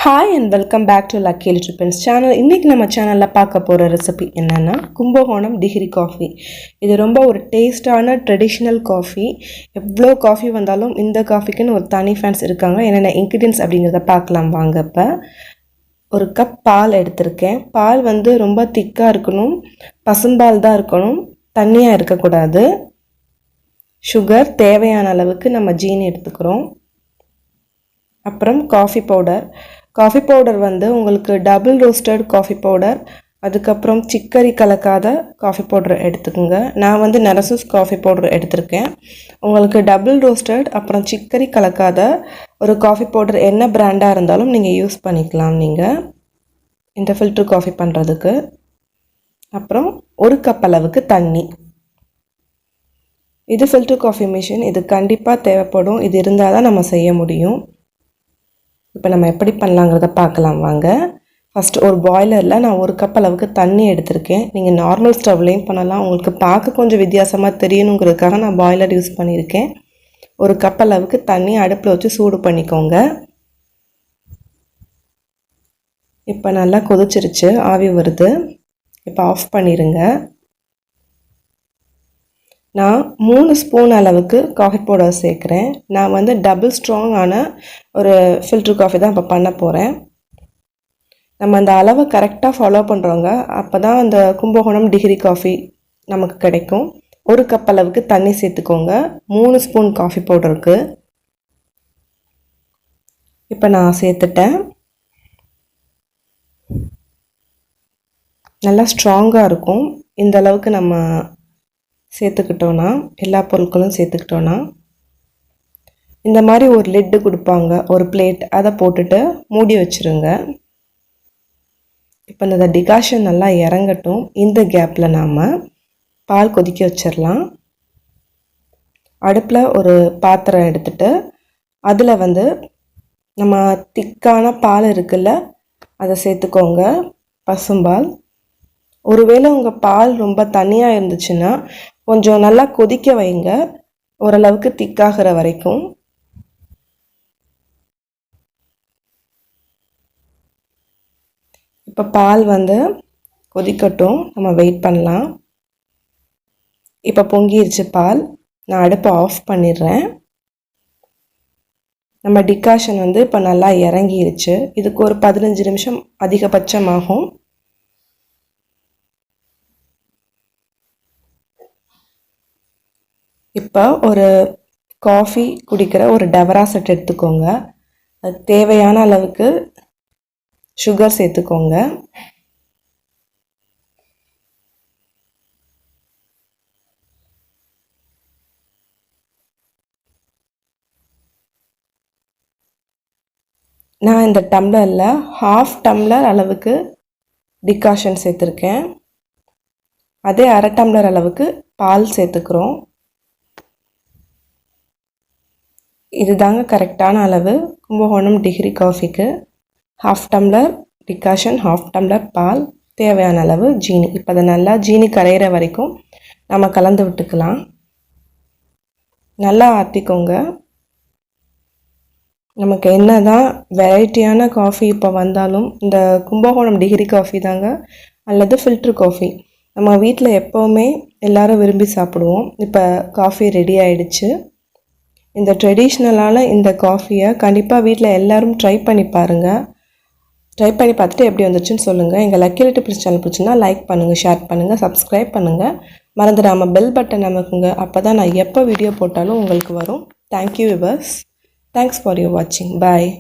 Hi and welcome back to Lucky little Prince channel. இன்றைக்கி நம்ம சேனலில் பார்க்க போகிற ரெசிபி என்னென்னா கும்பகோணம் டிகிரி காஃபி. இது ரொம்ப ஒரு டேஸ்டான ட்ரெடிஷ்னல் காஃபி. எவ்வளோ காஃபி வந்தாலும் இந்த காஃபிக்குன்னு ஒரு தனி ஃபேன்ஸ் இருக்காங்க. என்னென்ன இன்க்ரீடியன்ஸ் அப்படிங்கிறத பார்க்கலாம் வாங்க. இப்போ ஒரு கப் பால் எடுத்திருக்கேன். பால் ரொம்ப திக்காக இருக்கணும், பசும்பால் தான் இருக்கணும், தண்ணியாக இருக்கக்கூடாது. சுகர் தேவையான அளவுக்கு நம்ம ஜீனி எடுத்துக்கிறோம். அப்புறம் காஃபி பவுடர் உங்களுக்கு டபுள் ரோஸ்டட் காஃபி பவுடர், அதுக்கப்புறம் சிக்கரி கலக்காத காஃபி பவுடர் எடுத்துக்கோங்க. நான் நரசூஸ் காஃபி பவுடர் எடுத்திருக்கேன். உங்களுக்கு டபுள் ரோஸ்டட் அப்புறம் சிக்கரி கலக்காத ஒரு காஃபி பவுடர் என்ன பிராண்டாக இருந்தாலும் நீங்கள் யூஸ் பண்ணிக்கலாம் நீங்கள் இந்த ஃபில்டர் காஃபி பண்ணுறதுக்கு. அப்புறம் ஒரு கப் அளவுக்கு தண்ணி. இது ஃபில்டர் காஃபி மிஷின், இது கண்டிப்பாக தேவைப்படும். இது இருந்தால் தான் நம்ம செய்ய முடியும். இப்போ நம்ம எப்படி பண்ணலாங்கிறத பார்க்கலாம் வாங்க. ஃபஸ்ட்டு ஒரு பாய்லரில் நான் ஒரு கப் அளவுக்கு தண்ணி எடுத்திருக்கேன். நீங்கள் நார்மல் ஸ்டவ்லேயும் பண்ணலாம். உங்களுக்கு பார்க்க கொஞ்சம் வித்தியாசமாக தெரியணுங்கிறதுக்காக நான் பாய்லர் யூஸ் பண்ணியிருக்கேன். ஒரு கப் அளவுக்கு தண்ணி அடுப்பில் வச்சு சூடு பண்ணிக்கோங்க. இப்போ நல்லா கொதிச்சிருச்சு, ஆவி வருது. இப்போ ஆஃப் பண்ணிடுங்க. நான் 3 ஸ்பூன் அளவுக்கு காஃபி பவுடர் சேர்க்குறேன். நான் டபுள் ஸ்ட்ராங்கான ஒரு ஃபில்டர் காஃபி தான் இப்போ பண்ண போகிறேன். நம்ம அந்த அளவை கரெக்டாக ஃபாலோ பண்ணுறவங்க அப்போ தான் அந்த கும்பகோணம் டிகிரி காஃபி நமக்கு கிடைக்கும். ஒரு கப் அளவுக்கு தண்ணி சேர்த்துக்கோங்க 3 ஸ்பூன் காஃபி பவுடருக்கு. இப்போ நான் சேர்த்துட்டேன். நல்லா ஸ்ட்ராங்காக இருக்கும். இந்த அளவுக்கு நம்ம சேர்த்துக்கிட்டோன்னா, எல்லா பொருட்களும் சேர்த்துக்கிட்டோன்னா, இந்த மாதிரி ஒரு லிட்டு கொடுப்பாங்க, ஒரு பிளேட், அதை போட்டுட்டு மூடி வச்சுருங்க. இப்போ இந்த டிகாஷன் நல்லா இறங்கட்டும். இந்த கேப்பில் நாம் பால் கொதிக்க வச்சிடலாம். அடுப்பில் ஒரு பாத்திரம் எடுத்துகிட்டு அதில் நம்ம திக்கான பால் இருக்குல்ல, அதை சேர்த்துக்கோங்க, பசும்பால். ஒருவேளை உங்கள் பால் ரொம்ப தண்ணியாக இருந்துச்சுன்னா கொஞ்சம் நல்லா கொதிக்க வைங்க, ஓரளவுக்கு திக்காகிற வரைக்கும். இப்போ பால் கொதிக்கட்டும், நம்ம வெயிட் பண்ணலாம். இப்போ பொங்கிருச்சு பால். நான் அடுப்பை ஆஃப் பண்ணிடுறேன். நம்ம டிகாஷன் இப்போ நல்லா இறங்கிருச்சு. இதுக்கு ஒரு 15 நிமிஷம் அதிகபட்சமாகும். இப்போ ஒரு காஃபி குடிக்கிற ஒரு டவரா செட் எடுத்துக்கோங்க. அது தேவையான அளவுக்கு சுகர் சேர்த்துக்கோங்க. நான் இந்த டம்ளரில் 1/2 டம்ளர் அளவுக்கு டிகாஷன் சேர்த்துருக்கேன். அதே 1/2 டம்ளர் அளவுக்கு பால் சேர்த்துக்கிறோம். இதுதாங்க கரெக்டான அளவு கும்பகோணம் டிகிரி காஃபிக்கு. 1/2 டம்ளர் டிகாஷன், 1/2 டம்ளர் பால், தேவையான அளவு ஜீனி. இப்போ அதை நல்லா ஜீனி கரையிற வரைக்கும் நம்ம கலந்து விட்டுக்கலாம். நல்லா ஆற்றிக்கோங்க. நமக்கு என்ன தான் வெரைட்டியான காஃபி இப்போ வந்தாலும் இந்த கும்பகோணம் டிகிரி காஃபி தாங்க, அல்லது ஃபில்டர் காஃபி நம்ம வீட்டில் எப்போவுமே எல்லோரும் விரும்பி சாப்பிடுவோம். இப்போ காஃபி ரெடி ஆகிடுச்சு. இந்த ட்ரெடிஷ்னலான இந்த காஃபியை கண்டிப்பாக வீட்டில் எல்லோரும் ட்ரை பண்ணி பாருங்கள். ட்ரை பண்ணி பார்த்துட்டு எப்படி வந்துச்சுன்னு சொல்லுங்கள். எங்கள் லக்கி லிட்டில் பிரின்ஸ் சேனல் பிடிச்சுன்னா லைக் பண்ணுங்கள், ஷேர் பண்ணுங்கள், சப்ஸ்கிரைப் பண்ணுங்கள். மறந்துடாமல் பெல் பட்டன் அமைக்குங்க. அப்போ தான் நான் எப்போ வீடியோ போட்டாலும் உங்களுக்கு வரும். Thank you viewers. Thanks for your வாட்சிங். பாய்.